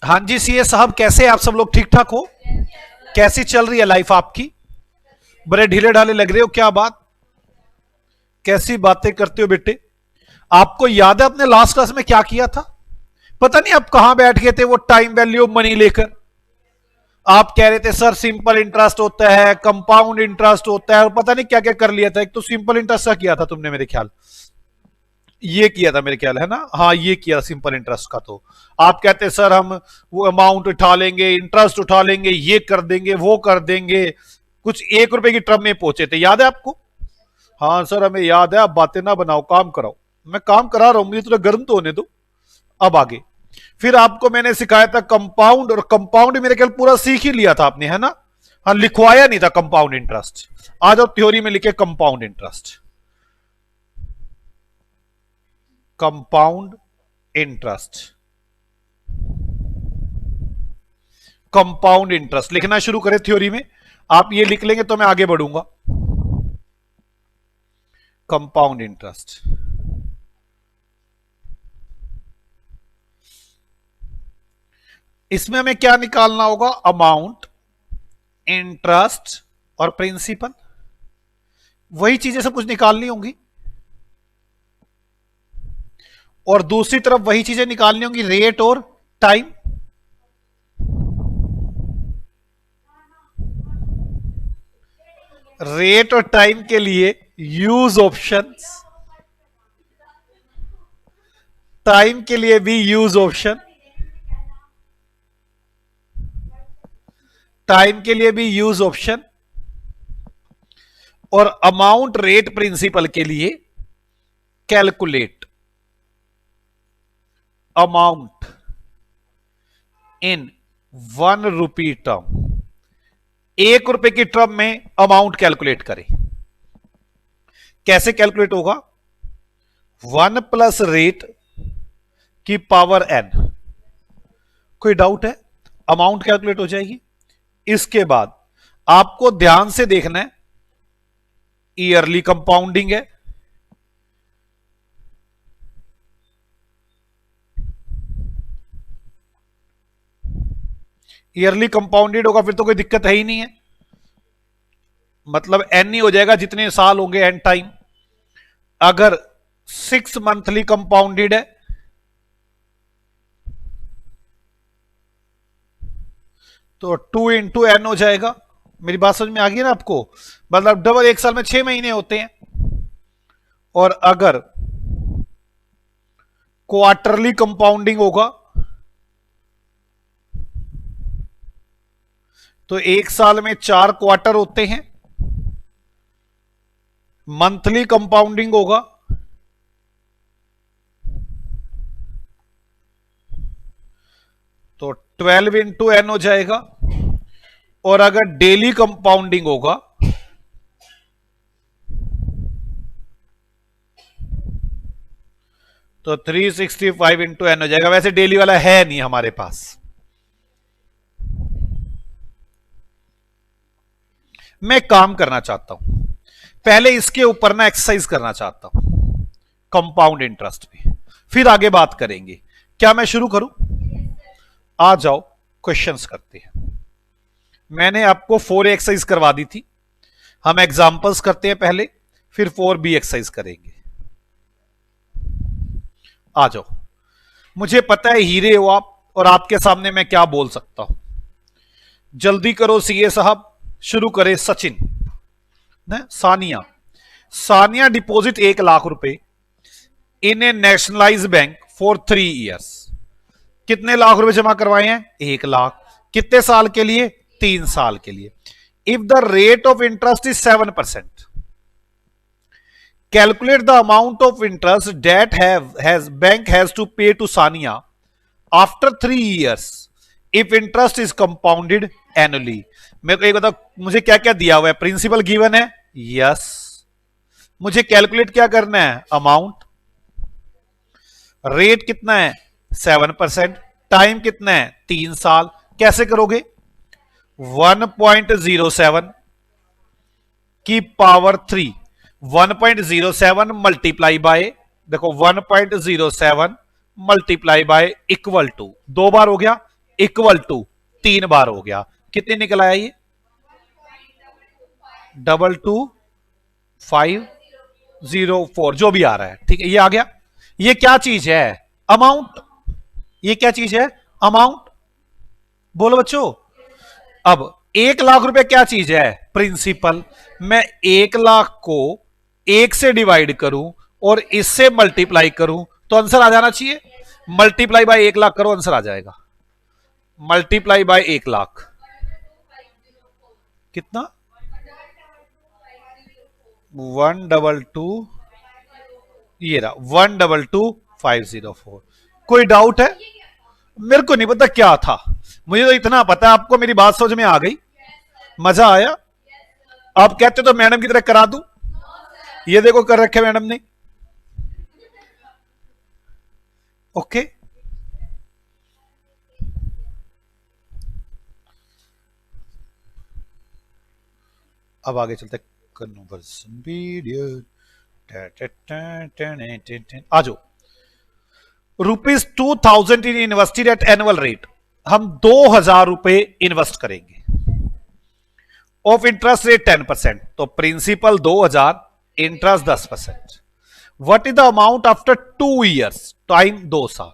हाँ जी सीए साहब, कैसे आप सब लोग? ठीक ठाक हो? कैसी चल रही है लाइफ आपकी? बड़े ढीले ढाले लग रहे हो, क्या बात? कैसी बातें करते हो बेटे? आपको याद है अपने लास्ट क्लास में क्या किया था? पता नहीं आप कहां बैठ गए थे वो टाइम वैल्यू मनी लेकर। आप कह रहे थे सर सिंपल इंटरेस्ट होता है, कंपाउंड इंटरेस्ट होता है, और पता नहीं क्या क्या कर लिया था। एक तो सिंपल इंटरेस्ट का किया था तुमने, मेरे ख्याल ये किया था, मेरे ख्याल है ना? हाँ ये किया सिंपल इंटरेस्ट का। तो आप कहते सर हम वो अमाउंट उठा लेंगे, इंटरेस्ट उठा लेंगे, ये कर देंगे, वो कर देंगे। कुछ 1 रुपए की टर्म में पहुंचे थे, याद है आपको? हाँ सर हमें याद है, आप बातें ना बनाओ, काम कराओ। मैं काम करा रहा हूं, मुझे थोड़ा गर्म तो होने दो। अब आगे फिर आपको मैंने सिखाया था कंपाउंड, और कंपाउंड मेरे ख्याल पूरा सीख ही लिया था आपने, है ना? हाँ लिखवाया नहीं था कंपाउंड इंटरेस्ट। आ जाओ थ्योरी में लिखे compound interest. Compound interest, compound interest लिखना शुरू करें थ्योरी में। आप ये लिख लेंगे तो मैं आगे बढ़ूंगा। कंपाउंड इंटरेस्ट, इसमें हमें क्या निकालना होगा? अमाउंट, इंटरेस्ट और प्रिंसिपल। वही चीजें सब कुछ निकालनी होंगी, और दूसरी तरफ वही चीजें निकालनी होंगी, रेट और टाइम। रेट और टाइम के लिए यूज ऑप्शंस, टाइम के लिए भी यूज ऑप्शन, टाइम के लिए भी यूज ऑप्शन, और अमाउंट रेट प्रिंसिपल के लिए calculate amount in 1 rupee term. 1 रुपए की टर्म में अमाउंट कैलकुलेट करें। कैसे कैलकुलेट होगा? 1 प्लस रेट की पावर n। कोई डाउट है? अमाउंट कैलकुलेट हो जाएगी। इसके बाद आपको ध्यान से देखना है, ईयरली कंपाउंडिंग है, ईयरली कंपाउंडेड होगा फिर तो कोई दिक्कत है ही नहीं है। मतलब एन ही हो जाएगा, जितने साल होंगे एन टाइम। अगर 6 मंथली कंपाउंडेड है तो 2 × n हो जाएगा। मेरी बात समझ में आ गई ना आपको? मतलब डबल 1 साल में 6 महीने होते हैं। और अगर क्वार्टरली कंपाउंडिंग होगा तो 1 साल में 4 क्वार्टर होते हैं। मंथली कंपाउंडिंग होगा तो 12 × n हो जाएगा। और अगर डेली कंपाउंडिंग होगा तो 365 × n हो जाएगा। वैसे डेली वाला है नहीं हमारे पास। मैं काम करना चाहता हूं, पहले इसके ऊपर ना एक्सरसाइज करना चाहता हूं, कंपाउंड इंटरेस्ट पे, फिर आगे बात करेंगे। क्या मैं शुरू करूं? आ जाओ क्वेश्चंस करते हैं। मैंने आपको 4 एक्सरसाइज करवा दी थी। हम एग्जांपल्स करते हैं पहले, फिर 4B एक्सरसाइज करेंगे। आ जाओ। मुझे पता है हीरे हो आप, और आपके सामने मैं क्या बोल सकता हूं। जल्दी करो सीए साहब, शुरू करें। सचिन ने सानिया, सानिया डिपॉजिट 1 लाख रुपए इन ए नेशनलाइज बैंक फॉर 3 ईयर्स। कितने लाख रुपए जमा करवाए हैं? 1 लाख। कितने साल के लिए? 3 साल के लिए। If the rate of interest is 7%, calculate the amount of interest that has bank has to pay to Sania after 3 years if interest is compounded annually. मेरे को एक बताओ, मुझे क्या क्या दिया हुआ है? प्रिंसिपल गिवन है, यस। मुझे कैलकुलेट क्या करना है? अमाउंट। रेट कितना है? 7%। टाइम कितना है? 3 साल। कैसे करोगे? 1.07 की पावर 3, 1.07 मल्टीप्लाई बाय, देखो 1.07 मल्टीप्लाई बाय इक्वल टू, 2 बार हो गया इक्वल टू 3 बार हो गया, कितने निकल आया ये? 22,504 जो भी आ रहा है, ठीक है, ये आ गया। ये क्या चीज है? अमाउंट। ये क्या चीज है? अमाउंट। बोलो बच्चों। अब 1 लाख रुपए क्या चीज है? प्रिंसिपल। मैं 1 लाख को 1 से डिवाइड करूं और इससे मल्टीप्लाई करूं तो आंसर आ जाना चाहिए। मल्टीप्लाई बाय 1 लाख करो, आंसर आ जाएगा। मल्टीप्लाई बाय 1 लाख कितना? 122, ये रहा 122,504। कोई डाउट है? मेरे को नहीं पता क्या था, मुझे तो इतना पता है आपको मेरी बात समझ में आ गई, मजा आया। आप कहते तो मैडम की तरह करा दूं। ये देखो कर रखे मैडम ने। ओके, अब आगे चलते कन्वर्जन वीडियो। आ जाओ। ₹2,000 इन इन्वेस्टेड एट एनुअल रेट, हम 2,000 रुपए इन्वेस्ट करेंगे। ऑफ इंटरेस्ट रेट 10%, तो principal 2,000, interest 10%। What is the amount after 2 years? Time 2 साल।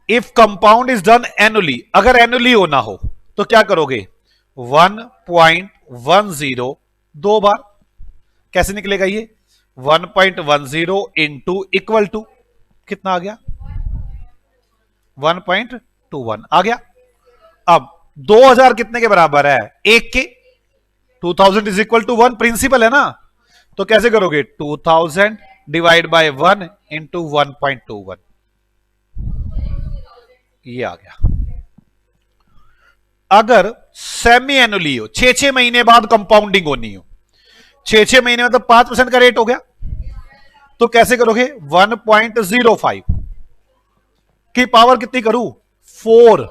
If compound is done annually, अगर एनुअली होना हो तो क्या करोगे? 1.10 2 बार। कैसे निकलेगा ये? 1.10 इंटू इक्वल टू कितना आ गया? 1.21 आ गया। अब 2,000 कितने के बराबर है? 1 के। 2,000 इज इक्वल टू 1, प्रिंसिपल है ना, तो कैसे करोगे? 2,000 डिवाइड बाय 1 इंटू 1.21, ये आ गया। अगर सेमी एनुअली हो, 6 महीने बाद कंपाउंडिंग होनी हो, 6 महीने मतलब 5% का रेट हो गया, तो कैसे करोगे? 1.05 की पावर कितनी करूं? 4,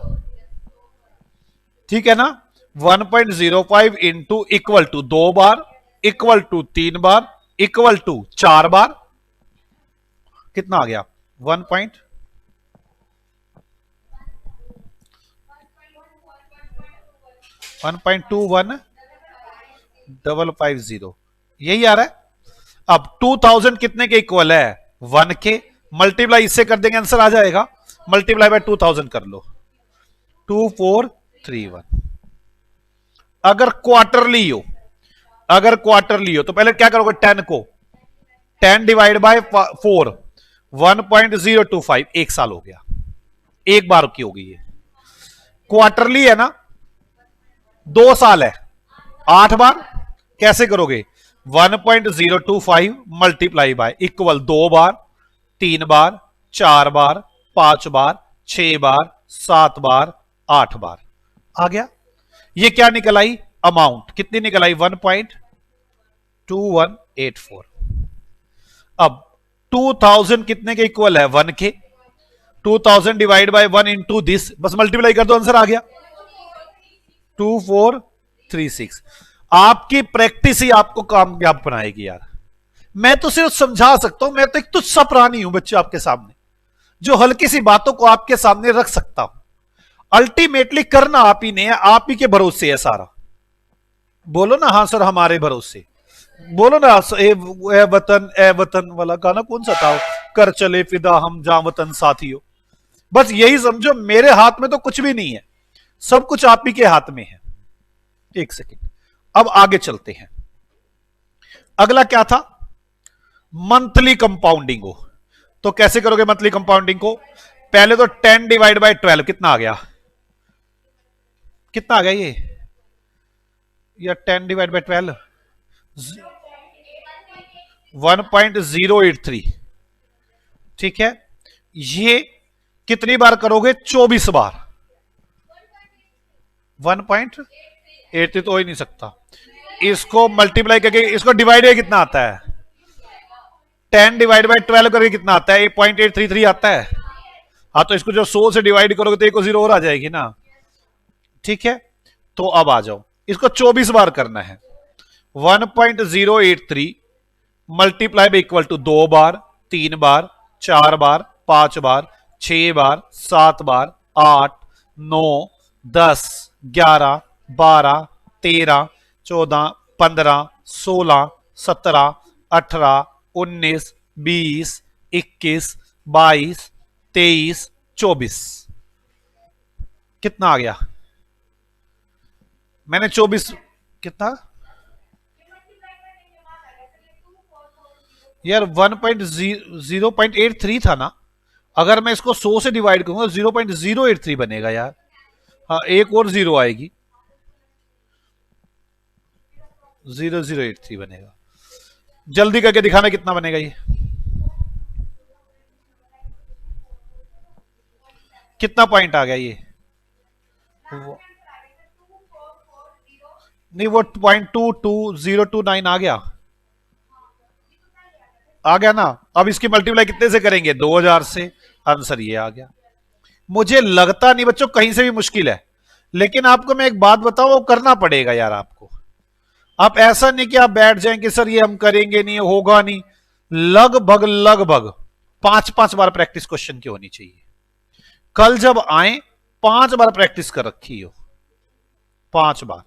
ठीक है ना। 1.05 इंटू इक्वल टू 2 बार, इक्वल टू 3 बार, इक्वल टू 4 बार, कितना आ गया? 1.21,550, यही आ रहा है। अब 2,000 कितने के इक्वल है? 1 के। मल्टीप्लाई इससे कर देंगे, आंसर आ जाएगा। मल्टीप्लाई बाय 2,000 कर लो, 2431। अगर क्वार्टरली हो, अगर क्वार्टरली हो तो पहले क्या करोगे? 10 को 10 डिवाइड बाय 4, 1.025, 1 साल हो गया, एक बार की होगी ये। क्वार्टरली है ना, 2 साल है, 8 बार। कैसे करोगे? 1.025 मल्टीप्लाई बाय इक्वल 2 बार, 3 बार, 4 बार, 5 बार, 6 बार, 7 बार, 8 बार, आ गया। ये क्या निकल आई? अमाउंट कितनी निकल आई? 1.2184। अब 2,000 कितने के इक्वल है? 1 के। 2,000 डिवाइड बाय 1 इंटू दिस, बस मल्टीप्लाई कर दो, आंसर आ गया 2436। आपकी प्रैक्टिस ही आपको कामयाब बनाएगी यार। मैं तो सिर्फ समझा सकता हूं, मैं तो एक तुच्छ प्राणी हूं बच्चे आपके सामने, जो हल्की सी बातों को आपके सामने रख सकता हूं। अल्टीमेटली करना आप ही ने, आप ही के भरोसे है सारा। बोलो ना हाँ सर हमारे भरोसे। बोलो ना ए वतन वाला गाना कौन सा था? कर चले फिदा हम जा वतन साथियों। बस यही समझो, मेरे हाथ में तो कुछ भी नहीं है, सब कुछ आप ही के हाथ में है। एक सेकेंड, अब आगे चलते हैं। अगला क्या था? मंथली कंपाउंडिंग हो तो कैसे करोगे मंथली कंपाउंडिंग को? पहले तो 10 डिवाइड बाय 12 कितना आ गया? कितना आ गया ये? या 10 डिवाइड बाय 12 1.083, ठीक है। ये कितनी बार करोगे? 24 बार। 1.83 तो हो ही नहीं सकता। इसको मल्टीप्लाई करके इसको डिवाइड कितना आता है? 10 डिवाइड बाय 12 करके कितना आता है? 8.833 आता है। हाँ तो इसको जब 100 से डिवाइड करोगे तो एक 0 और आ जाएगी ना, ठीक है। तो अब आ जाओ, इसको 24 बार करना है। 1.083 मल्टीप्लाई बाय इक्वल टू 2 बार, 3 बार, 4 बार, 5 बार, 6 बार, 7 बार, 8, 9, 10, 11, 12, 13, 14, 15, 16, 17, 18, 19, 20, 21, 22, 23, 24। कितना आ गया? मैंने 24 कितना यार 1.0.83 था ना। अगर मैं इसको 100 से डिवाइड करूंगा 0.083 बनेगा यार। हाँ एक और जीरो आएगी, 0.083 बनेगा। जल्दी करके दिखाना कितना बनेगा ये। कितना पॉइंट आ गया ये? नहीं वो 0.222029 आ गया ना। अब इसकी मल्टीप्लाई कितने से करेंगे? 2000 से। आंसर ये आ गया। मुझे लगता नहीं बच्चों कहीं से भी मुश्किल है, लेकिन आपको मैं एक बात बताऊं, वो करना पड़ेगा यार आपको। आप ऐसा नहीं कि आप बैठ जाएं कि सर ये हम करेंगे नहीं, होगा नहीं। लगभग लगभग 5-5 बार प्रैक्टिस क्वेश्चन की होनी चाहिए। कल जब आए 5 बार प्रैक्टिस कर रखी हो, 5 बार।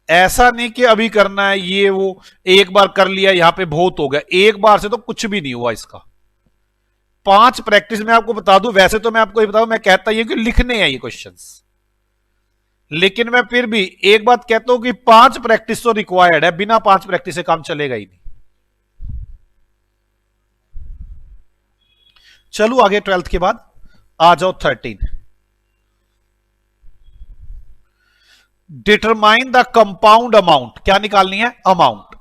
ऐसा नहीं कि अभी करना है ये वो, एक बार कर लिया यहां पे बहुत हो गया। एक बार से तो कुछ भी नहीं हुआ इसका। 5 प्रैक्टिस में आपको बता दूं, वैसे तो मैं आपको ये बताऊं, मैं कहता ये कि लिखने हैं ये क्वेश्चंस, लेकिन मैं फिर भी एक बात कहता हूं कि 5 प्रैक्टिस तो रिक्वायर्ड है। बिना 5 प्रैक्टिस से काम चलेगा ही नहीं। चलो आगे 12th के बाद आ जाओ 13। Determine the compound amount. क्या निकालनी है? Amount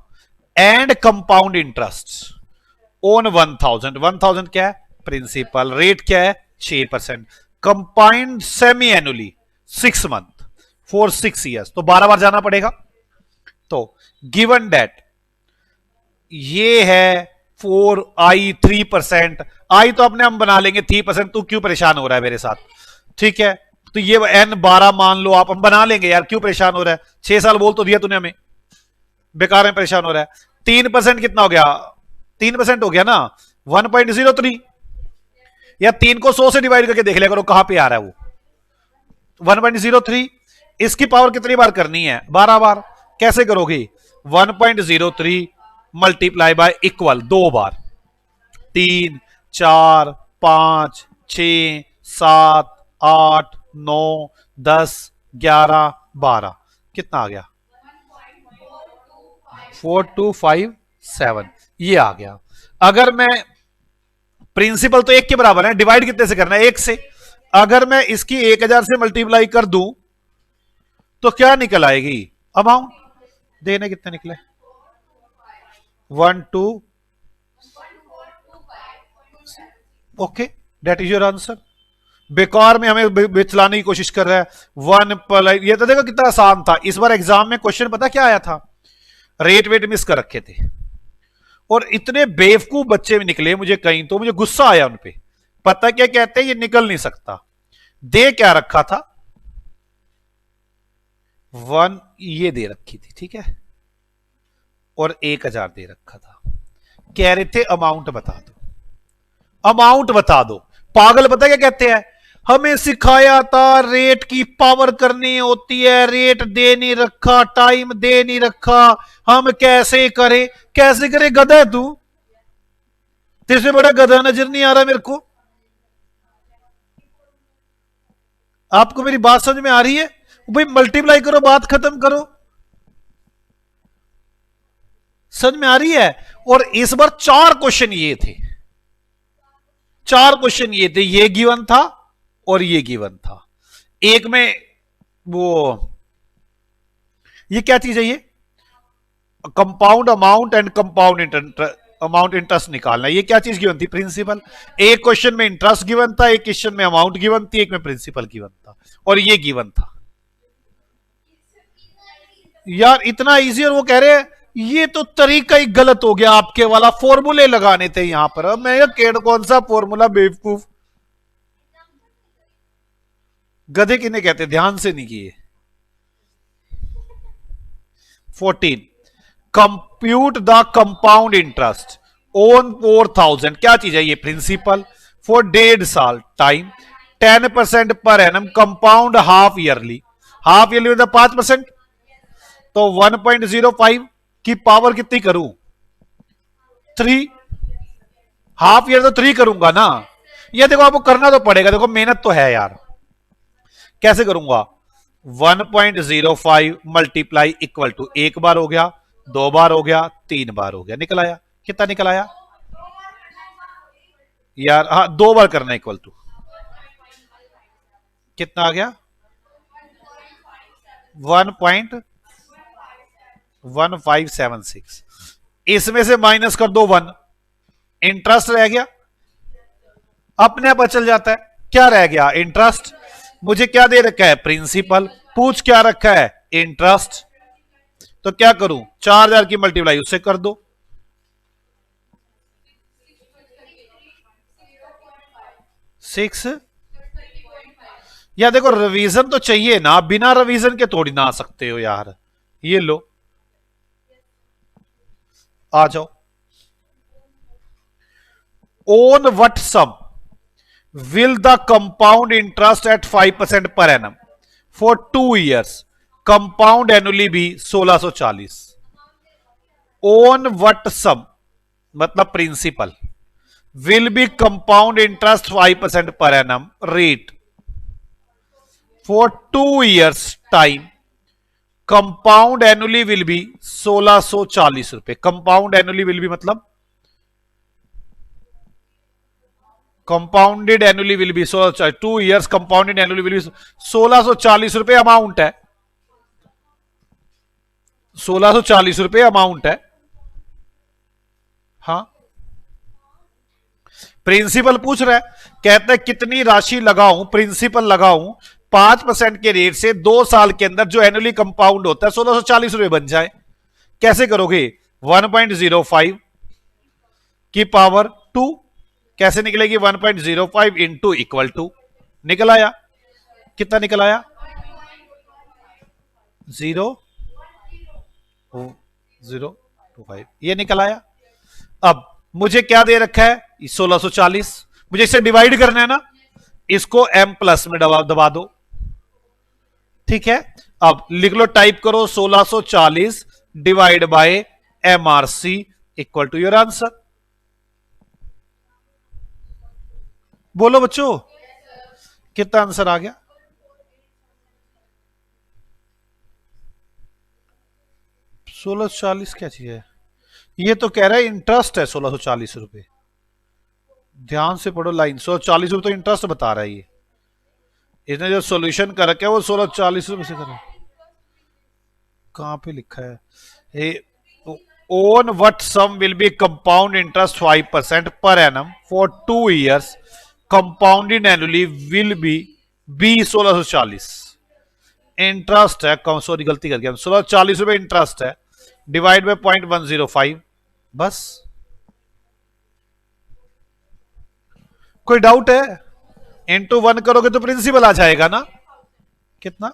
and compound interest on 1000। 1000 क्या है? प्रिंसिपल। रेट क्या है? 6%। Compound semi annually 6 month for 6 years, तो 12 बार जाना पड़ेगा। तो गिवन डेट ये है 3%। आई तो अपने हम बना लेंगे 3%। तू क्यों परेशान हो रहा है मेरे साथ? ठीक है, तो ये N12 मान लो आप, हम बना लेंगे यार, क्यों परेशान हो रहा है? 6 साल बोल तो दिया तूने हमें, बेकार में परेशान हो रहा है। 3% कितना हो गया? 3% हो गया ना, 1.03। या 3 को 100 से डिवाइड करके देख लिया करो कहां पे आ रहा है वो। 1.03। इसकी पावर कितनी बार करनी है? 12 बार। कैसे करोगे? 1.03 मल्टीप्लाई बाय इक्वल 2 बार। 3, 4, 5, 6, 7, 8, 9, 10, 11, 12। कितना आ गया? 4257 ये आ गया। अगर मैं प्रिंसिपल तो 1 के बराबर है, डिवाइड कितने से करना है? 1 से। अगर मैं इसकी 1000 से मल्टीप्लाई कर दूं तो क्या निकल आएगी? अमाउंट। देने कितने निकले? 1 2। Okay, that is your answer. बेकार में हमें बिचलाने की कोशिश कर रहा है। 1 ये तो देखो कितना आसान था। इस बार एग्जाम में क्वेश्चन पता क्या आया था? रेट वेट मिस कर रखे थे, और इतने बेवकूफ बच्चे भी निकले मुझे कहीं, तो मुझे गुस्सा आया उन पे। पता क्या कहते हैं? ये निकल नहीं सकता। दे क्या रखा था? 1 ये दे रखी थी, ठीक है, और 1000 दे रखा था। कह रहे थे अमाउंट बता दो, अमाउंट बता दो। पागल पता क्या कहते हैं? हमें सिखाया था रेट की पावर करनी होती है, रेट दे नहीं रखा, टाइम दे नहीं रखा, हम कैसे करें? कैसे करें? गधा है तू, तेरे से बड़ा गधा नजर नहीं आ रहा मेरे को। आपको मेरी बात समझ में आ रही है? भाई मल्टीप्लाई करो, बात खत्म करो। समझ में आ रही है? और इस बार 4 क्वेश्चन ये थे, 4 क्वेश्चन ये थे। ये गिवन था और ये गिवन था। एक में वो, ये क्या चीज है? ये compound amount and compound amount interest निकालना। ये क्या चीज गिवन थी? प्रिंसिपल। एक क्वेश्चन में इंटरेस्ट गिवन था, एक क्वेश्चन में अमाउंट गिवन थी, एक में प्रिंसिपल गिवन था, और ये गिवन था। यार इतना इजी, और वो कह रहे हैं ये तो तरीका ही गलत हो गया आपके वाला, फॉर्मूले लगाने थे यहां पर। मैं केड़ कौन सा फॉर्मूला बेवकूफ। गधे किन्हें कहते? ध्यान से नहीं किए। 14 compute the compound interest on 4000। क्या चीज है ये? प्रिंसिपल। फॉर 1.5 साल time 10% per annum compound half yearly मतलब 5%। तो 1.05 की पावर कितनी करूं? 3। हाफ ईयर तो 3 करूंगा ना। ये देखो आपको करना तो पड़ेगा, देखो मेहनत तो है यार। कैसे करूंगा? 1.05 मल्टीप्लाई इक्वल टू, एक बार हो गया, 2 बार हो गया, 3 बार हो गया, निकल आया। कितना निकल आया यार? हाँ, 2 बार करना इक्वल टू कितना आ गया? 1.1576। इसमें से माइनस कर दो 1, इंटरेस्ट रह गया, अपने आप चल जाता है। क्या रह गया? इंटरेस्ट। मुझे क्या दे रखा है? प्रिंसिपल। पूछ क्या रखा है? इंटरेस्ट। तो क्या करूं? 4000 की मल्टीप्लाई उससे कर दो। सिक्स। या देखो रिवीजन तो चाहिए ना, बिना रिवीजन के थोड़ी ना आ सकते हो यार। ये लो, आ जाओ। On what sum will the compound interest at 5% per annum for 2 years compound annually be 1640? On what sum मतलब principal will be compound interest 5% per annum rate for 2 years time compound annually will be 1640 रुपए। compound annually will be मतलब compounded annually will B 2 years compounded annually will be 1640 रुपए amount है। 1640 रुपए amount है। हाँ, principal पूछ रहा है, कहता है कितनी राशि लगाऊं, प्रिंसिपल लगाऊं 5% के रेट से 2 साल के अंदर जो एनुअली कंपाउंड होता है 1640 रुपए बन जाए। कैसे करोगे? 1.05 की पावर 2 कैसे निकलेगी? 1.05 इंटू इक्वल टू, निकल आया। कितना निकल आया? 0.025 ये निकल आया। अब मुझे क्या दे रखा है? 1640। मुझे इसे डिवाइड करना है ना, इसको m प्लस में दबा दो। ठीक है, अब लिख लो, टाइप करो 1640 divide by MRC equal to your answer. बोलो बच्चों, कितना आंसर आ गया? 1640 क्या चीज है? ये तो कह रहा है इंटरेस्ट है 1640 रुपए। ध्यान से पढ़ो लाइन, 1640 रुपए तो इंटरेस्ट बता रहा है। ये इसने जो सॉल्यूशन कर रखा है वो 1640 रुपए से कर रहा है। कहां पे लिखा है? On what sum will be compound interest 5% per annum for 2 years compounded annually will be 1640। Interest है, सॉरी गलती कर गया, 1640 रुपए इंटरेस्ट है, डिवाइड बाय 0.105। बस, कोई डाउट है? इंटू 1 करोगे तो प्रिंसिपल आ जाएगा ना। कितना?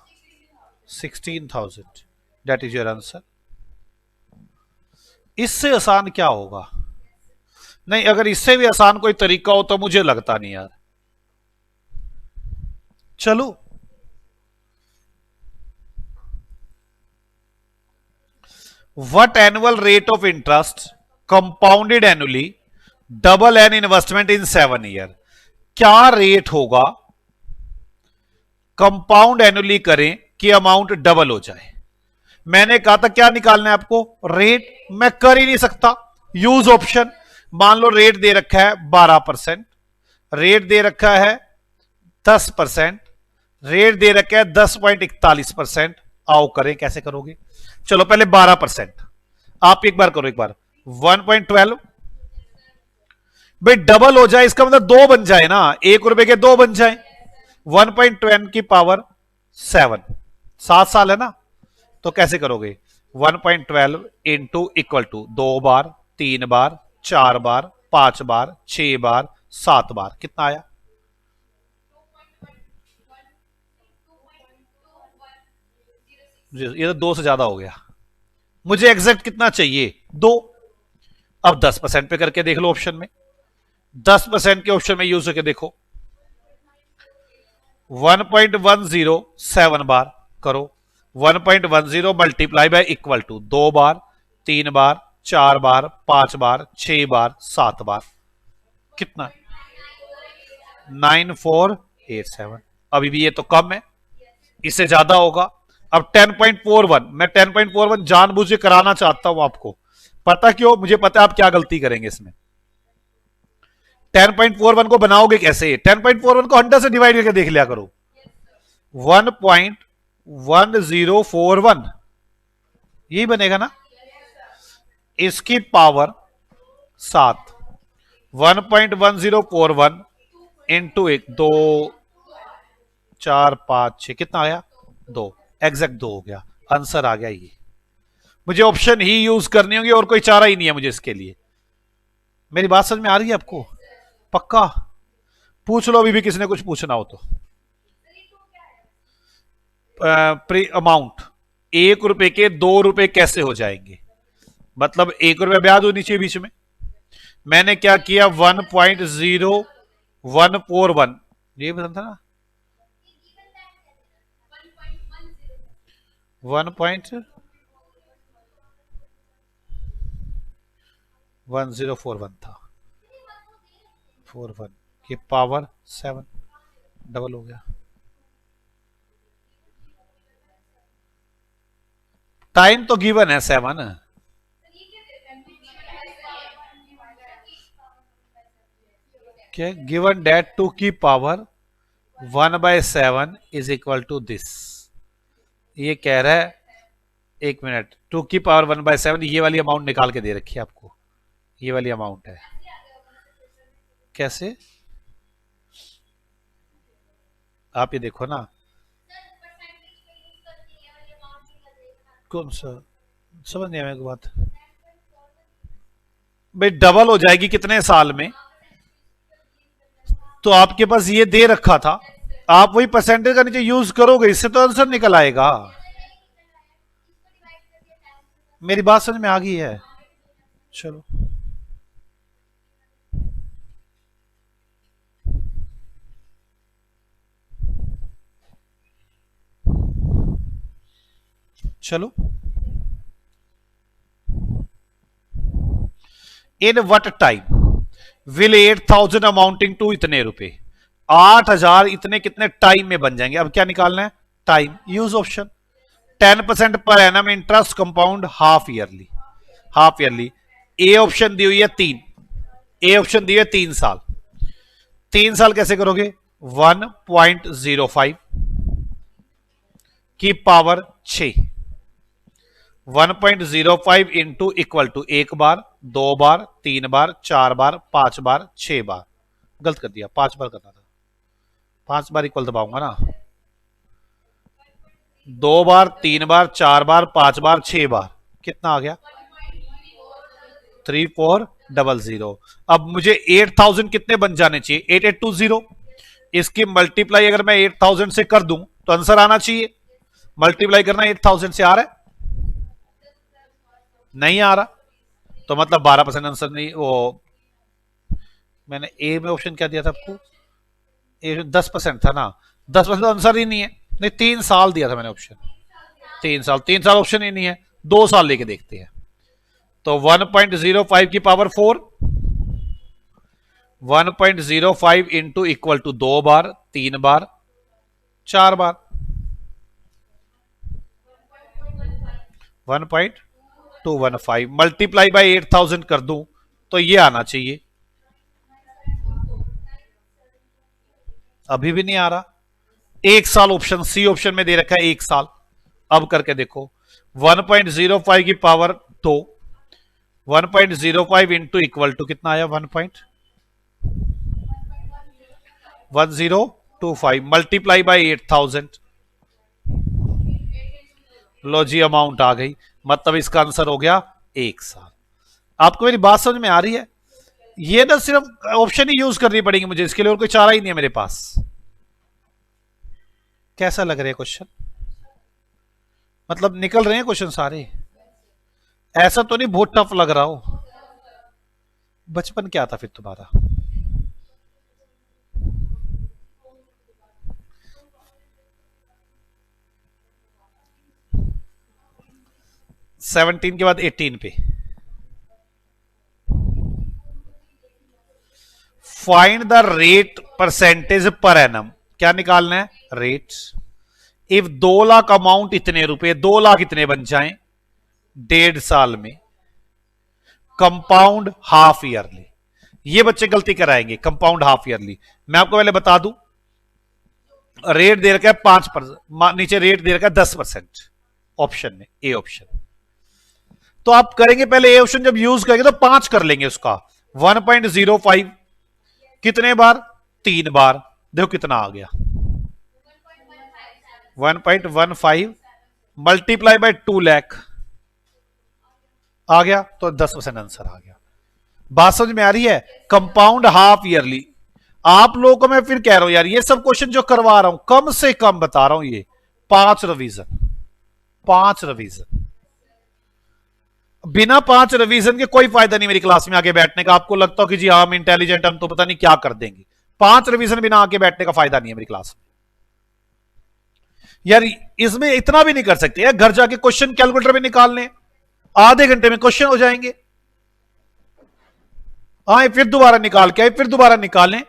16,000। That is your answer. इससे आसान क्या होगा? नहीं, अगर इससे भी आसान कोई तरीका हो तो मुझे लगता नहीं यार। चलो, what annual rate of interest compounded annually double an investment in 7 year? क्या रेट होगा कंपाउंड एनुअली करें कि अमाउंट डबल हो जाए? मैंने कहा था क्या निकालना है आपको? रेट। मैं कर ही नहीं सकता, यूज ऑप्शन। मान लो रेट दे रखा है 12%, रेट दे रखा है 10%, रेट दे रखा है 10.41%। आओ करें, कैसे करोगे? चलो पहले 12%। आप एक बार करो, एक बार 1.12। भाई डबल हो जाए इसका मतलब 2 बन जाए ना, 1 रुपए के 2 बन जाए। 1.12 की पावर 7, 7 साल है ना। तो कैसे करोगे? 1.12 इंटू इक्वल टू 2 बार, 3 बार, 4 बार, 5 बार, 6 बार, 7 बार। कितना आया? ये तो 2 से ज्यादा हो गया। मुझे एग्जैक्ट कितना चाहिए? 2। अब 10% पे करके देख लो ऑप्शन में। 10% के ऑप्शन में यूज करके देखो। 1.107 बार करो। 1.10 मल्टीप्लाई बाय इक्वल टू 2 बार, 3 बार, 4 बार, 5 बार, 6 बार, 7 बार, कितना? 9487। अभी भी ये तो कम है, इससे ज्यादा होगा। अब 10.41, मैं 10.41 जानबूझ के कराना चाहता हूं आपको। पता क्यों? मुझे पता है आप क्या गलती करेंगे इसमें। 10.41 को बनाओगे कैसे? 10.41 को 100 से डिवाइड करके देख लिया करो। 1.1041 यही बनेगा ना, इसकी पावर 7। 1.1041 इंटू 1, 2 4 5 6, कितना आया? 2, एग्जैक्ट 2 हो गया। आंसर आ गया ये। मुझे ऑप्शन ही यूज करनी होगी और कोई चारा ही नहीं है मुझे इसके लिए। मेरी बात समझ में आ रही है आपको? पक्का? पूछ लो अभी भी किसी ने कुछ पूछना हो तो। प्री अमाउंट 1 रुपए के 2 रुपए कैसे हो जाएंगे? मतलब 1 रुपया ब्याज होनी चाहिए बीच में। मैंने क्या किया? 1.0141 ये बता था ना, 1.1041 था, 41 की पावर 7, डबल हो गया। टाइम तो गिवन है 7। क्या गिवन? डेट 2 की power 1/7 is equal to this. ये कह रहा है, 1 मिनट, 2 की पावर 1/7, ये वाली अमाउंट निकाल के दे रखी है आपको, ये वाली अमाउंट है। कैसे? आप ये देखो ना, कौन सा? समझ नहीं आया मेरे को बात। भाई डबल हो जाएगी कितने साल में? तो आपके पास ये दे रखा था, आप वही परसेंटेज का नीचे यूज करोगे, इससे तो आंसर निकल आएगा। मेरी बात समझ में आ गई है? चलो चलो। In what time will 8,000 amounting to इतने रुपए, 8,000 इतने कितने टाइम में बन जाएंगे? अब क्या निकालना है? Time. Use option. 10% per annum interest compound half yearly, half yearly. A option दी हुई है 3, ए ऑप्शन दी है 3 साल। 3 साल कैसे करोगे? 1.05 की पावर 6, 1.05 इंटू इक्वल टू 1 बार, 2 बार, 3 बार, 4 बार, 5 बार, 6 बार। गलत कर दिया, 5 बार करना था। 5 बार इक्वल दबाऊंगा ना, 2 बार, 3 बार, 4 बार, 5 बार, 6 बार, कितना आ गया? 3400। अब मुझे 8,000 कितने बन जाने चाहिए? 8820। इसकी मल्टीप्लाई अगर मैं 8,000 से कर दूं तो आंसर आना चाहिए। मल्टीप्लाई करना 8,000 से, आ रहा है? नहीं आ रहा, तो मतलब 12% आंसर नहीं। वो मैंने ए में ऑप्शन क्या दिया था आपको? 10% था ना, 10% आंसर ही नहीं है। नहीं, 3 साल दिया था मैंने ऑप्शन, 3 साल, 3 साल ऑप्शन ही नहीं है। 2 साल लेके देखते हैं। तो 1.05 की पावर 4, 1.05 इंटू इक्वल टू 2 बार, 3 बार, 4 बार, 1.215 मल्टीप्लाई बाय 8,000 कर दूं तो ये आना चाहिए। अभी भी नहीं आ रहा। 1 साल ऑप्शन सी ऑप्शन में दे रखा है, 1 साल। अब करके देखो, 1.05 की पावर 2, 1.05 इंटू इक्वल टू कितना आया? 1.1025 मल्टीप्लाई बाय 8,000। लो जी, अमाउंट आ गई, मतलब इसका आंसर हो गया 1 साल। आपको मेरी बात समझ में आ रही है? ये ना सिर्फ ऑप्शन ही यूज करनी पड़ेगी मुझे इसके लिए, और कोई चारा ही नहीं है मेरे पास। कैसा लग रहा है क्वेश्चन? मतलब निकल रहे हैं क्वेश्चन सारे? ऐसा तो नहीं बहुत टफ लग रहा हो? बचपन क्या था फिर तुम्हारा? 17 के बाद 18 पे। Find the rate percentage per annum, क्या निकालना है? रेट। इफ 2 लाख अमाउंट इतने रुपए, 2 लाख इतने बन जाएं 1.5 साल में, कंपाउंड हाफ ईयरली। ये बच्चे गलती कराएंगे, कंपाउंड हाफ ईयरली। मैं आपको पहले बता दूं, रेट दे रखा है 5%, नीचे रेट दे रखा है 10% ऑप्शन में, ए ऑप्शन। तो आप करेंगे पहले ए ऑप्शन, जब यूज करेंगे तो 5 कर लेंगे उसका। 1.05 कितने बार? 3 बार। देखो कितना आ गया, 1.15 मल्टीप्लाई बाय 2 लाख आ गया, तो 10% आंसर आ गया। बात समझ में आ रही है? Compound half yearly. आप लोगों को मैं फिर कह रहा हूं यार, ये सब क्वेश्चन जो करवा रहा हूं कम से कम बता रहा हूं, ये 5 रिवीजन, 5 रिवीजन। बिना 5 रिवीजन के कोई फायदा नहीं मेरी क्लास में आके बैठने का। आपको लगता हो कि जी हम इंटेलिजेंट, हम तो पता नहीं क्या कर देंगे। 5 रिवीजन बिना आके बैठने का फायदा नहीं है मेरी क्लास में यार। इसमें इतना भी नहीं कर सकते यार, घर जाके क्वेश्चन कैलकुलेटर में निकालने, आधे घंटे में क्वेश्चन हो जाएंगे। आए फिर दोबारा निकाल के आए, फिर दोबारा निकालें।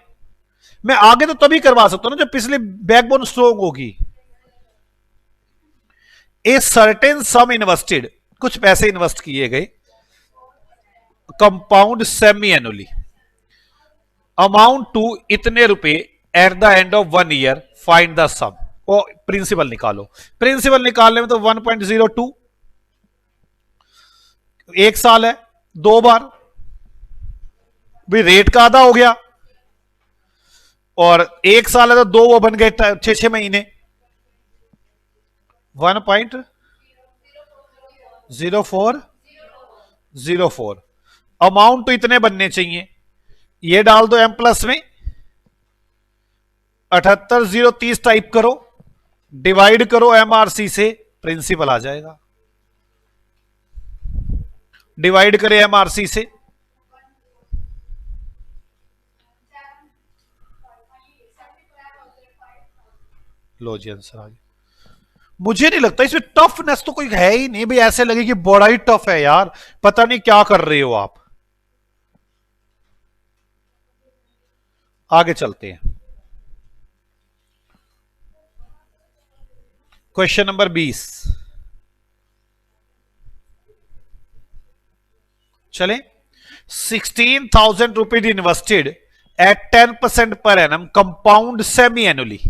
मैं आगे तो तभी करवा सकता हूं ना जब पिछले बैकबोन स्ट्रोंग होगी। ए सर्टेन सम इन्वेस्टेड, कुछ पैसे इन्वेस्ट किए गए, compound semi annually, amount to इतने रुपए at the end of 1 year, find the sum. वो प्रिंसिपल निकालो। प्रिंसिपल निकालने में तो 1.02, 1 साल है, 2 बार भी रेट का आधा हो गया, और 1 साल है तो 2 वो बन गए 6 महीने। 1.0404 अमाउंट तो इतने बनने चाहिए, ये डाल दो एम प्लस में, 78030 टाइप करो, डिवाइड करो एमआरसी से, प्रिंसिपल आ जाएगा। डिवाइड करें एमआरसी से, लो जी आंसर आ गया। मुझे नहीं लगता इसमें टफनेस तो कोई है ही नहीं भाई, ऐसे लगे कि बड़ा ही टफ है यार, पता नहीं क्या कर रहे हो आप। आगे चलते हैं, क्वेश्चन नंबर 20। चले, 16,000 rupees invested at 10% per annum, compound semi annually.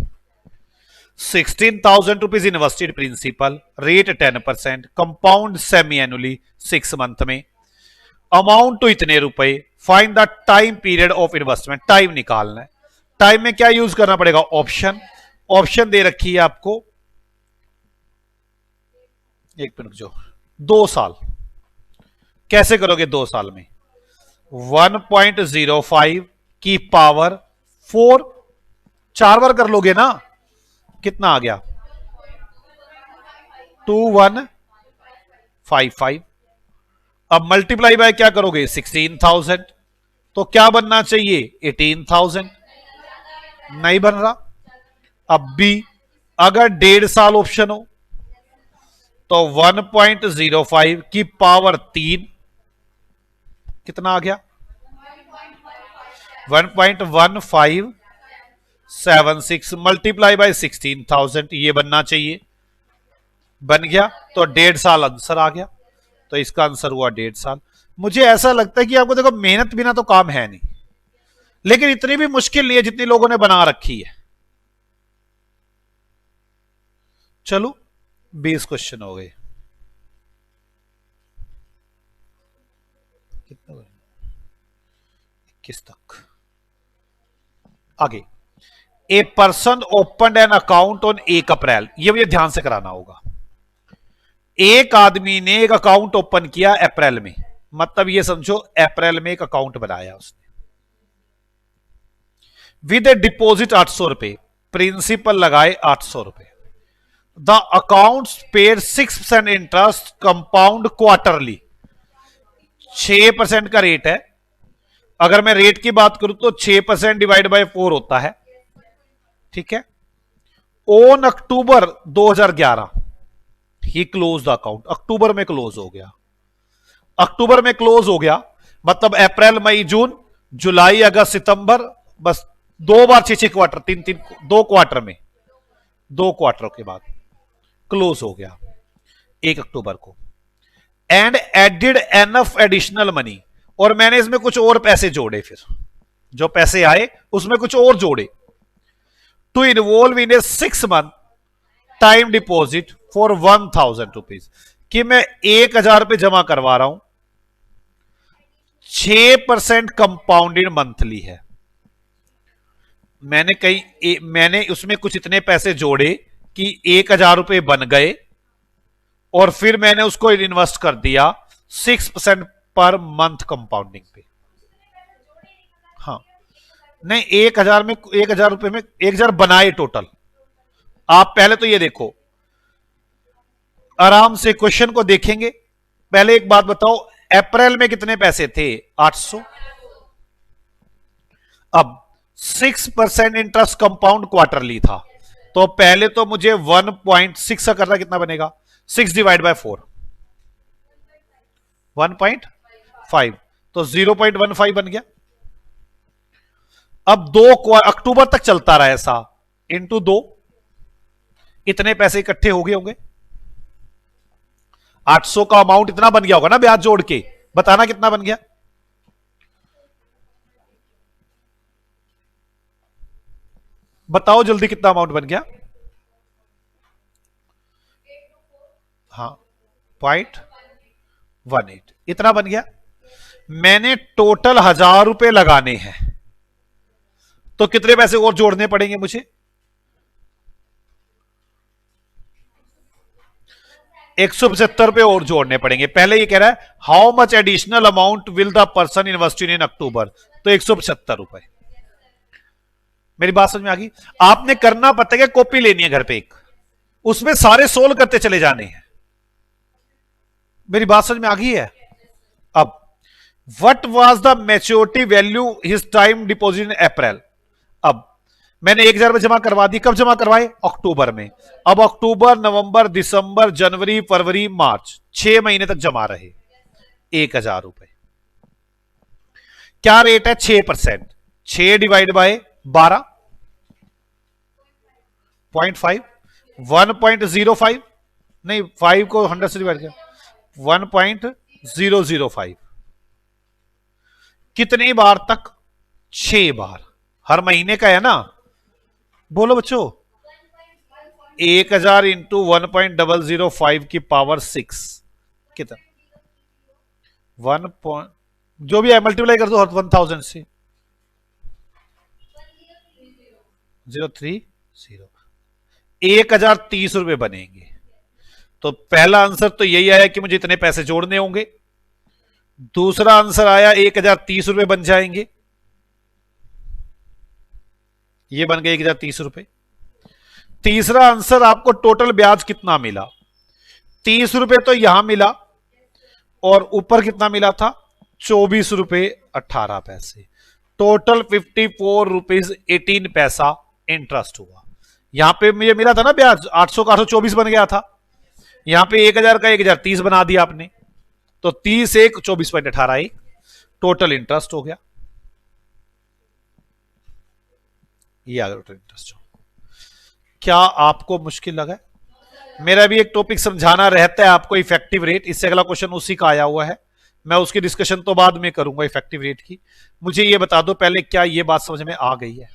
16,000 rupees invested principal, rate 10%, compound semi annually 6 month में, अमाउंट तो इतने रुपए, find the time period of investment. Time निकालना है। टाइम में क्या यूज करना पड़ेगा? ऑप्शन। ऑप्शन दे रखी है आपको, एक मिनट जो, 2 साल। कैसे करोगे 2 साल में? 1.05 की पावर 4, 4 बार कर लोगे ना, कितना आ गया? 2155। अब मल्टीप्लाई बाय क्या करोगे? 16,000, तो क्या बनना चाहिए? 18,000। नहीं बन रहा। अब बी, अगर 1.5 साल ऑप्शन हो तो 1.05 की पावर 3, कितना आ गया? 1.1576 मल्टीप्लाई बाय 16,000, ये बनना चाहिए। बन गया, तो 1.5 साल आंसर आ गया। तो इसका आंसर हुआ 1.5 साल। मुझे ऐसा लगता है कि आपको देखो मेहनत बिना तो काम है नहीं, लेकिन इतनी भी मुश्किल नहीं है जितनी लोगों ने बना रखी है। चलो 20 क्वेश्चन हो गए। कितना 21 तक। आगे, a person open an account on 1 अप्रैल, ये मुझे ध्यान से कराना होगा। एक आदमी ने एक अकाउंट ओपन किया अप्रैल में, मतलब ये समझो अप्रैल में एक अकाउंट बनाया उसने, विद ए डिपॉजिट 800 रुपए, प्रिंसिपल लगाए 800 रुपए। The account paid 6% interest, compound quarterly, 6% का रेट है। अगर मैं रेट की बात करूं तो 6% डिवाइड बाय 4 होता है, ठीक है। On October 2011, he close the account, October में क्लोज हो गया, अक्टूबर में क्लोज हो गया, मतलब अप्रैल मई जून जुलाई अगस्त सितंबर, बस 2 बार 6 क्वार्टर, 3 2 क्वार्टर में, 2 क्वार्टरों के बाद क्लोज हो गया 1 अक्टूबर को। And added enough additional money, और मैंने इसमें कुछ और पैसे जोड़े, फिर जो पैसे आए उसमें कुछ और जोड़े, to involve in a 6 month time deposit for 1000 rupees, कि मैं 1000 रुपये जमा करवा रहा हूं, 6% कंपाउंडेड मंथली है। मैंने उसमें कुछ इतने पैसे जोड़े कि 1000 रुपये बन गए, और फिर मैंने उसको इन्वेस्ट कर दिया 6% पर मंथ कंपाउंडिंग पे। हाँ, नहीं, 1000 में, 1000 रुपये में 1000 बनाए टोटल। आप पहले तो ये देखो, आराम से क्वेश्चन को देखेंगे। पहले एक बात बताओ, अप्रैल में कितने पैसे थे? 800। अब 6% इंटरेस्ट कंपाउंड क्वार्टरली था, तो पहले तो मुझे 1.6 का करना, कितना बनेगा? 6 डिवाइड बाय 4, 1.5, तो 0.15 बन गया। अब 2 अक्टूबर तक चलता रहा ऐसा, इंटू 2, इतने पैसे इकट्ठे हो गए होंगे। 800 का अमाउंट इतना बन गया होगा ना, ब्याज जोड़ के, बताना कितना बन गया? बताओ जल्दी, कितना अमाउंट बन गया? हाँ, 0.18, इतना बन गया। मैंने टोटल 1000 रुपए लगाने हैं, तो कितने पैसे और जोड़ने पड़ेंगे मुझे? 175 रुपए और जोड़ने पड़ेंगे। पहले ये कह रहा है how much additional amount will the person invest in October, तो 175 रुपए। मेरी बात समझ में आ गई? आपने करना पड़ता है, कॉपी लेनी है घर पे एक, उसमें सारे सोल्व करते चले जाने हैं। मेरी बात समझ में आ गई है? अब what was the maturity value his time deposit in April. अब मैंने 1000 रुपए जमा करवा दी, कब जमा करवाए? अक्टूबर में। अब अक्टूबर, नवंबर, दिसंबर, जनवरी, फरवरी, मार्च, 6 महीने तक जमा रहे 1000 रुपए। क्या रेट है? 6%। 6 डिवाइड बाय 12, 0.5, 1.05, नहीं, 5 को 100 से डिवाइड किया, 1.005। कितनी बार तक? 6 बार। हर महीने का है ना? बोलो बच्चों, 1000 इंटू 1.005 की पावर 6, कितना? 1. जो भी है मल्टीप्लाई कर दो 1000 से, 030, 1030 रुपए बनेंगे। तो पहला आंसर तो यही आया कि मुझे इतने पैसे जोड़ने होंगे। दूसरा आंसर आया 1030 रुपए बन जाएंगे, ये बन गए 1030 रुपए। तीसरा आंसर आपको टोटल ब्याज कितना मिला? 30 रुपए तो यहां मिला, और ऊपर कितना मिला था? 24 रुपए 18 पैसे। टोटल 54 रुपीज 18 पैसा इंटरेस्ट हुआ। यहां पे मुझे मिला था ना ब्याज, 800 का 824 बन गया था, यहां पे 1000 का 1030 बना दिया आपने, तो 30 एक 24.18 टोटल इंटरेस्ट हो गया। ये आ गया टोटल इंटरेस्ट। क्या आपको मुश्किल लगा? मेरा भी एक टॉपिक समझाना रहता है आपको, इफेक्टिव रेट। इससे अगला क्वेश्चन उसी का आया हुआ है, मैं उसकी डिस्कशन तो बाद में करूंगा इफेक्टिव रेट की। मुझे ये बता दो पहले, क्या ये बात समझ में आ गई है?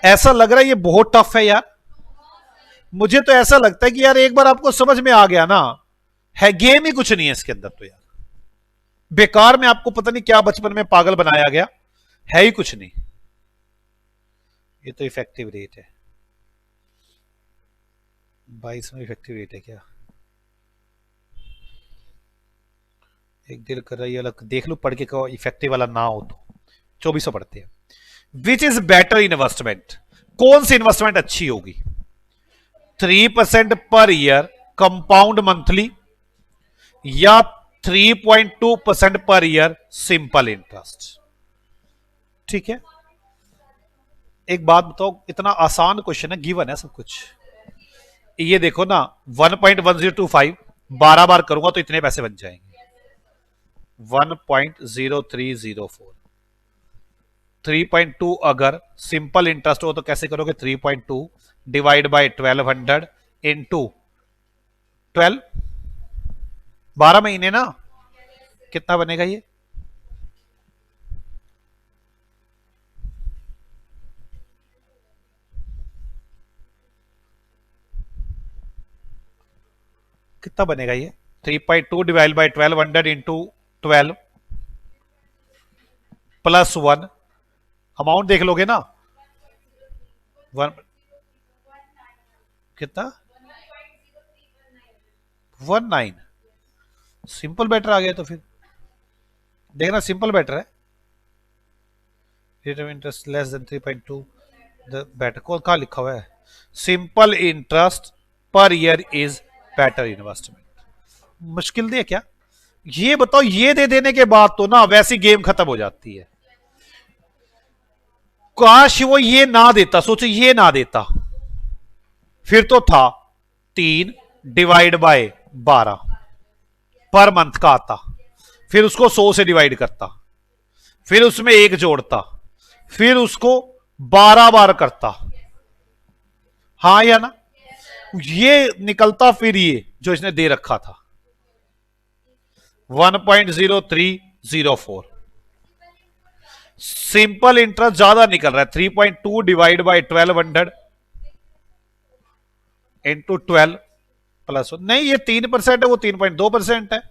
ऐसा लग रहा है ये बहुत टफ है यार, मुझे तो ऐसा लगता है कि यार एक बार आपको समझ में आ गया ना, है गेम ही कुछ नहीं है इसके अंदर, तो यार बेकार में आपको पता नहीं क्या बचपन में पागल बनाया गया, है ही कुछ नहीं। ये तो इफेक्टिव रेट है, 22 में इफेक्टिव रेट है क्या? एक दिल कर रही है अलग, देख लो पढ़ के, कहो इफेक्टिव वाला ना हो तो। 2400 पढ़ते हैं। विच इज बेटर इन्वेस्टमेंट, कौन सी इन्वेस्टमेंट अच्छी होगी? 3% पर ईयर कंपाउंड मंथली, या 3.2% पर ईयर सिंपल इंटरेस्ट? ठीक है, एक बात बताओ, इतना आसान क्वेश्चन है, गिवन है सब कुछ, ये देखो ना 1.1025 12 बार करूंगा तो इतने पैसे बन जाएंगे 1.0304 3.2 अगर सिंपल इंटरेस्ट हो तो कैसे करोगे 3.2 डिवाइड बाय 1200 इंटू 12 12 महीने ना कितना बनेगा ये कितना बनेगा ये 3.2 divide by 1200 into 12 plus 1 amount देख लोगे ना 1 कितना 19 सिंपल बेटर आ गया तो फिर देखना सिंपल बेटर है rate of interest less than 3.2 the better को कहां लिखा हुआ है simple interest per year is better investment मुश्किल दे क्या ये बताओ ये दे देने के बाद तो ना वैसी गेम खत्म हो जाती है काश वो ये ना देता सोचो ये ना देता फिर तो था 3 डिवाइड बाय 12 पर मंथ का आता फिर उसको 100 से डिवाइड करता फिर उसमें एक जोड़ता फिर उसको 12 बार करता हाँ या ना ये निकलता फिर ये जो इसने दे रखा था 1.0304 सिंपल इंटरेस्ट ज्यादा निकल रहा है 3.2 डिवाइड बाय 1200 इंटू 12 प्लस नहीं ये 3% है वो 3.2% है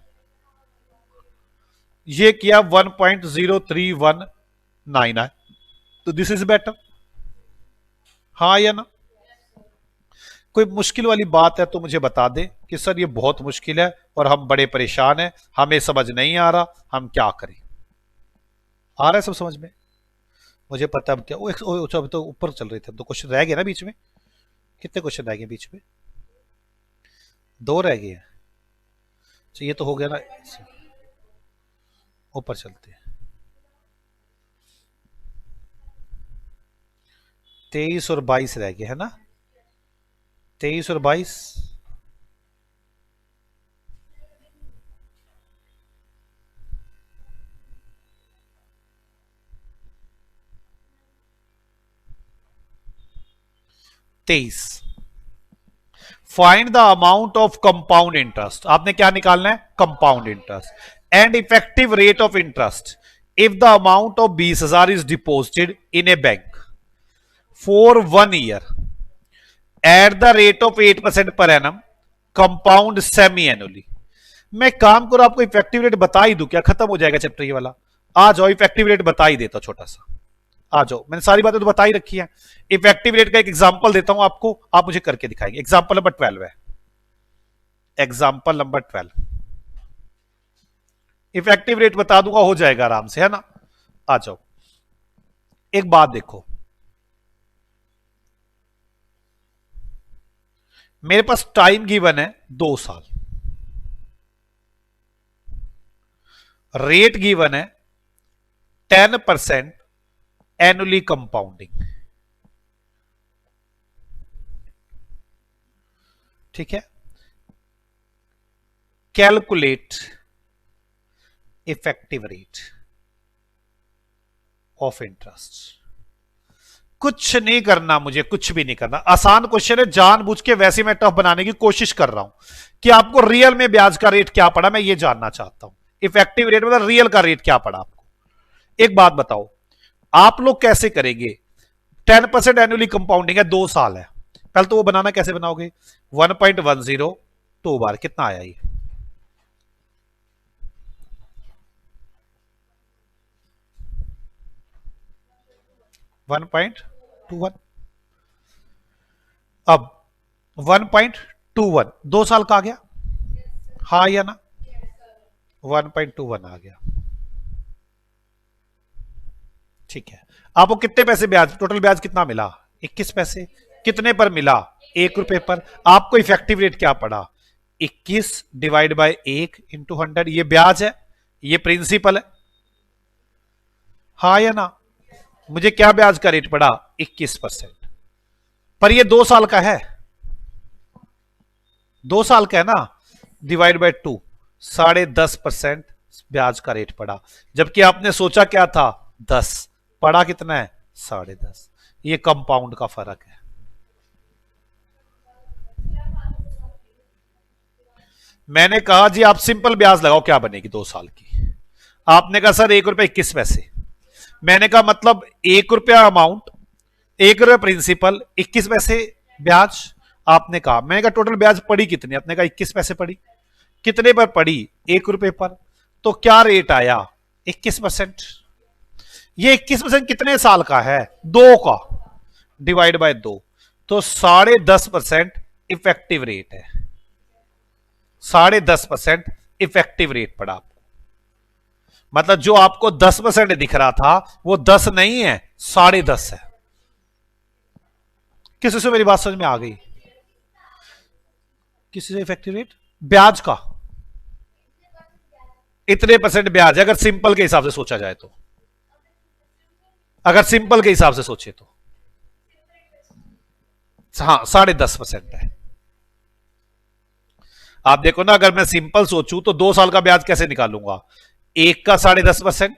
ये किया 1.0319 है तो दिस इज बेटर हाँ या ना कोई मुश्किल वाली बात है तो मुझे बता दे कि सर ये बहुत मुश्किल है और हम बड़े परेशान हैं हमें समझ नहीं आ रहा हम क्या करें आ रहा है सब समझ में मुझे पता अब क्या अब तो ऊपर चल रहे थे तो क्वेश्चन रह गए ना बीच में कितने क्वेश्चन रह गए बीच में 2 रह गए हैं तो ये तो हो गया ना ऊपर चलते हैं 23 और 22 रह गए है ना 23 और 22 23 find the amount of compound interest आपने क्या निकालना है compound interest and effective rate of interest if the amount of 20,000 is deposited in A bank for 1 year at the rate of 8% पर एनम कंपाउंड सेमी एनुअली मैं काम करूं आपको effective rate बता ही दूं क्या खत्म हो जाएगा चैप्टर ये वाला आ जाओ इफेक्टिव रेट बता ही देता छोटा सा आ जाओ मैंने सारी बातें तो बता ही रखी हैं इफेक्टिव रेट का एक एग्जांपल देता हूं आपको आप मुझे करके दिखाएंगे एग्जांपल नंबर 12 है एग्जांपल नंबर 12 इफेक्टिव रेट बता दूंगा हो जाएगा आराम से है ना आ जाओ एक बात देखो मेरे पास टाइम गिवन है 2 साल रेट गिवन है 10% एनुअली कंपाउंडिंग ठीक है calculate effective rate of interest कुछ नहीं करना मुझे कुछ भी नहीं करना आसान क्वेश्चन है जानबूझ के वैसे मैं टफ बनाने की कोशिश कर रहा हूं कि आपको रियल में ब्याज का रेट क्या पड़ा मैं ये जानना चाहता हूं इफेक्टिव रेट मतलब रियल का रेट क्या पड़ा आपको एक बात बताओ आप लोग कैसे करेंगे 10% एनुअली कंपाउंडिंग है 2 साल है पहले तो वो बनाना कैसे बनाओगे 1.10 2 बार कितना आया ये $1.21 अब 1.21 2 साल का आ गया हाँ या ना 1.21 आ गया ठीक है आपको कितने पैसे ब्याज टोटल ब्याज कितना मिला 21 पैसे कितने पर मिला 1 रुपए पर आपको इफेक्टिव रेट क्या पड़ा 21 डिवाइड बाय 1 इंटू 100 ये ब्याज है ये प्रिंसिपल है हाँ या ना मुझे क्या ब्याज का रेट पड़ा 21% पर ये 2 साल का है 2 साल का है ना, डिवाइड बाय 2, 10.5% ब्याज का रेट पड़ा, जबकि आपने सोचा क्या था 10, पड़ा कितना है 10.5। ये कंपाउंड का फर्क है। मैंने कहा जी आप सिंपल ब्याज लगाओ क्या बनेगी 2 साल की, आपने कहा सर 1 रुपया 21 पैसे। मैंने कहा मतलब 1 रुपया अमाउंट, 1 रुपया प्रिंसिपल, 21 पैसे ब्याज। आपने कहा, मैंने कहा टोटल ब्याज पड़ी कितनी, आपने कहा 21 पैसे पड़ी। कितने पर पड़ी, 1 रुपए पर। तो क्या रेट आया 21%। ये 21% कितने साल का है, 2 का, डिवाइड बाय 2, तो 10.5% इफेक्टिव रेट है। 10.5% इफेक्टिव रेट पड़ा आपको। मतलब जो आपको 10% दिख रहा था वो 10 नहीं है, 10.5 है। किसी से मेरी बात समझ में आ गई? किसी से इफेक्टिव रेट ब्याज का इतने परसेंट ब्याज है, अगर सिंपल के हिसाब से सोचा जाए तो, अगर सिंपल के हिसाब से सोचे तो हाँ 10.5% है। आप देखो ना, अगर मैं सिंपल सोचूं तो 2 साल का ब्याज कैसे निकालूंगा, एक का 10.5%,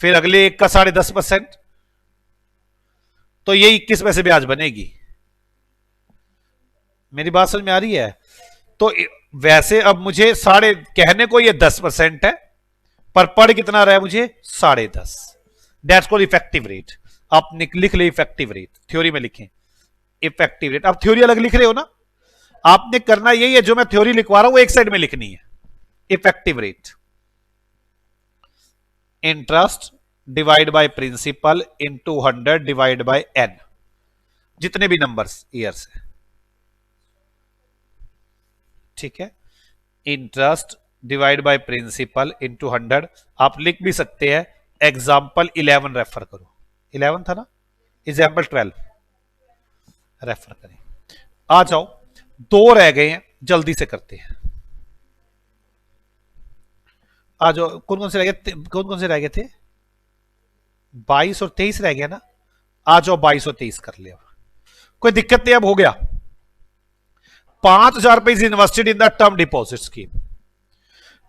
फिर अगले एक का 10.5%, तो ये 21 पैसे ब्याज बनेगी। मेरी बात समझ में आ रही है? तो वैसे अब मुझे कहने को ये 10% है, पर पढ़ कितना रहा है मुझे 10.5। That's called effective rate. आप लिख ले इफेक्टिव रेट, थ्योरी में लिखें इफेक्टिव रेट। आप थ्योरी अलग लिख रहे हो ना, आपने करना यही है, जो मैं थ्योरी लिखवा रहा हूं वो एक साइड में लिखनी है। Effective rate, interest divide by principal into 100 divide by n, जितने भी नंबर्स ईयर्स है, ठीक है। Interest divide by principal into 100। आप लिख भी सकते हैं एग्जाम्पल 11 रेफर करो, 11 था ना, एग्जाम्पल 12 रेफर करें। आ जाओ, 2 रह गए हैं, जल्दी से करते हैं। आ जाओ, कौन कौन से रह गए, कौन कौन से रह गए थे, 22 और 23 रह गया ना। आ जाओ 22 और 23 कर लिया, कोई दिक्कत नहीं, अब हो गया। 5,000 रुपए invested in the term deposit scheme,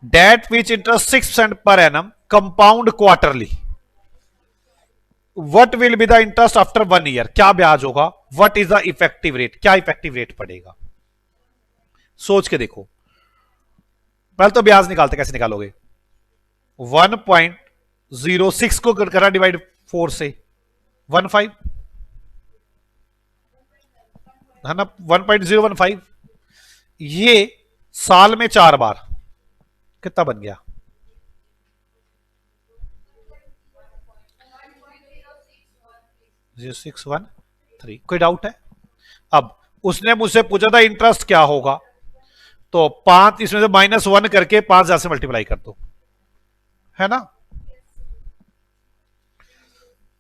that which interest 6% per annum, compound quarterly. What will be the interest after 1 year, क्या ब्याज होगा, what is the effective rate, क्या इफेक्टिव रेट पड़ेगा। सोच के देखो, पहले तो ब्याज निकालते, कैसे निकालोगे, 1.06 को करा डिवाइड 4 से 15 है ना, 1.015। ये साल में 4 बार, कितना बन गया, जीरो 613। कोई डाउट है? अब उसने मुझसे पूछा था इंटरेस्ट क्या होगा, तो 5 इसमें से -1 करके 5,000 से मल्टीप्लाई कर दो, है ना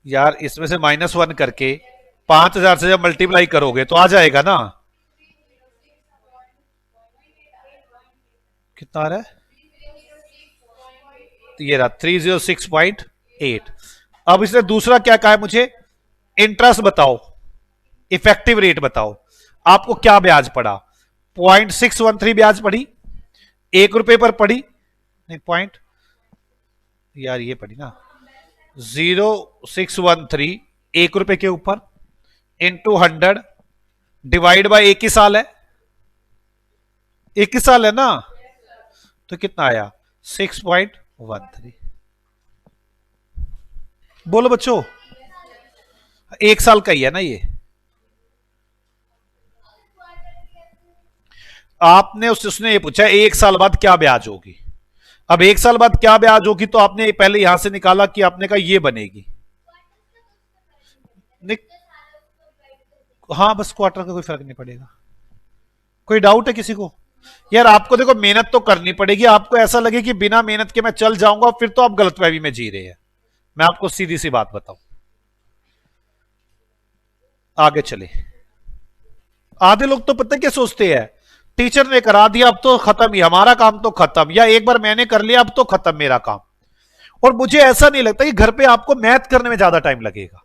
यार। इसमें से -1 करके 5,000 से जब मल्टीप्लाई करोगे तो आ जाएगा ना, कितना आ रहा है, तो ये रहा 306.8। अब इसने दूसरा क्या कहा है मुझे, इंटरेस्ट बताओ, इफेक्टिव रेट बताओ, आपको क्या ब्याज पड़ा, 0.613 ब्याज पड़ी, 1 रुपए पर पड़ी, नहीं पॉइंट, यार ये पड़ी ना, 0.613 1 रुपए के ऊपर इंटू 100 डिवाइड बाय 1 ही साल है, 1 ही साल है ना, तो कितना आया 6.13। बोलो बच्चों, 1 साल का ही है ना ये। आपने उसने ये पूछा 1 साल बाद क्या ब्याज होगी। अब 1 साल बाद क्या ब्याज होगी, तो आपने पहले यहां से निकाला कि आपने कहा ये बनेगी, हाँ बस क्वार्टर का कोई फर्क नहीं पड़ेगा। कोई डाउट है किसी को? यार आपको देखो मेहनत तो करनी पड़ेगी, आपको ऐसा लगे कि बिना मेहनत के मैं चल जाऊंगा, फिर तो आप गलतफहमी में जी रहे हैं। मैं आपको सीधी सी बात बताऊं, आगे चले। आधे लोग तो पता क्या सोचते हैं, टीचर ने करा दिया अब तो खत्म ही, हमारा काम तो खत्म, या एक बार मैंने कर लिया अब तो खत्म मेरा काम। और मुझे ऐसा नहीं लगता कि घर पे आपको मैथ करने में ज्यादा टाइम लगेगा।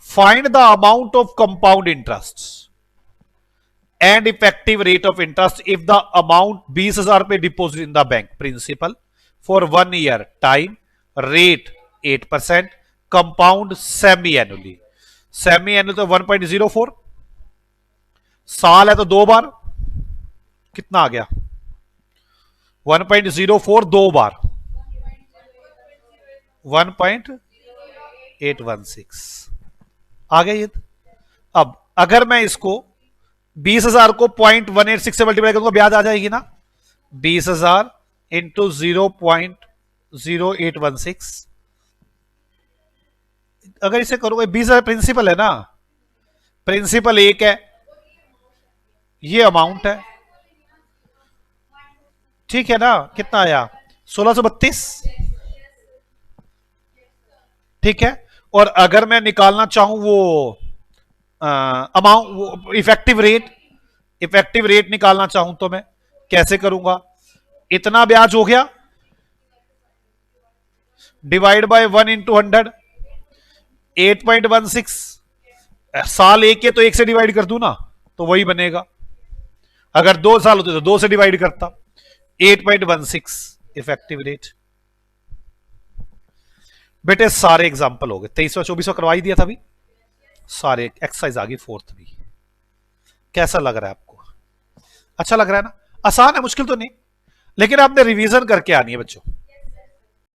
Find the amount of compound interest, and effective rate of interest if the amount 20,000 रुपए deposit in the bank principal for 1 year time rate 8% compound semi annually. Semi annual तो 1.04 साल है तो 2 बार कितना आ गया 1.04 2 बार 1.816 आ गया ये। अब अगर मैं इसको 20,000 को 0.186 से मल्टीप्लाई करूंगा ब्याज आ जाएगी ना 20,000 इंटू 0.0816 अगर इसे करोगे 20,000 प्रिंसिपल है ना प्रिंसिपल एक है ये अमाउंट है ठीक है ना कितना आया 1632 ठीक है। और अगर मैं निकालना चाहूं वो अमाउंट इफेक्टिव रेट निकालना चाहूं तो मैं कैसे करूंगा इतना ब्याज हो गया डिवाइड बाय 1 इंटू 100 8.16 साल एक है तो एक से डिवाइड कर दूं ना तो वही बनेगा अगर 2 साल होते तो 2 से डिवाइड करता 8.16 इफेक्टिव रेट। बेटे सारे एग्जांपल हो गए 23वां 24वां करवा ही दिया था अभी सारे एक्सरसाइज आ गई 4th भी। कैसा लग रहा है आपको अच्छा लग रहा है ना आसान है मुश्किल तो नहीं लेकिन आपने रिवीजन करके आनी है बच्चों।